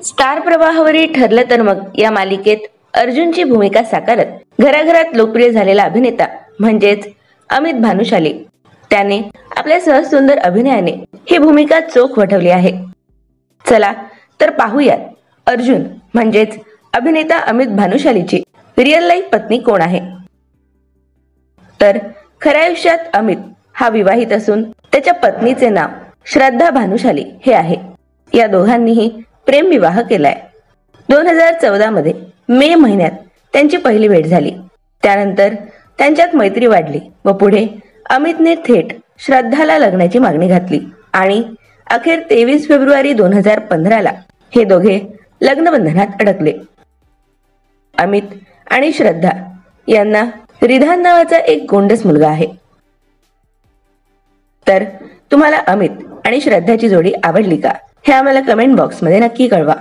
Star प्रवाहावरील ठरलं तर मग या मालिकेत अर्जुनची भूमिका साकारत घराघरात लोकप्रिय झालेला अभिनेता म्हणजेच अमित भानुशाली त्याने आपल्या सहज सुंदर अभिनयाने ही भूमिका चोख वठवली आहे। चला तर पाहूयात अर्जुन म्हणजेच अभिनेता अमित भानुशालीची रिअल लाईफ पत्नी कोण आहे। तर खऱ्या आयुष्यात अमित हा विवाहित असून त्याच्या पत्नीचे नाव श्रद्धा भानुशाली हे आहे। या दोघांनीही प्रेम विवाह केलाय। 2014 मध्ये मे महिन्यात त्यांची पहिली भेट झाली। त्यानंतर त्यांच्यात मैत्री वाढली व पुढे अमितने थेट श्रद्धाला लग्नाची मागणी घातली आणि अखेर 23 फेब्रुवारी 2015 ला हे दोघे लग्नबंधनात अडकले। अमित आणि श्रद्धा यांना रिधान नावाचा एक गोंडस मुलगा आहे। तर तुम्हाला अमित आणि श्रद्धाची जोडी आवडली का हे आम्हाला कमेंट बॉक्स मध्ये नक्की कळवा।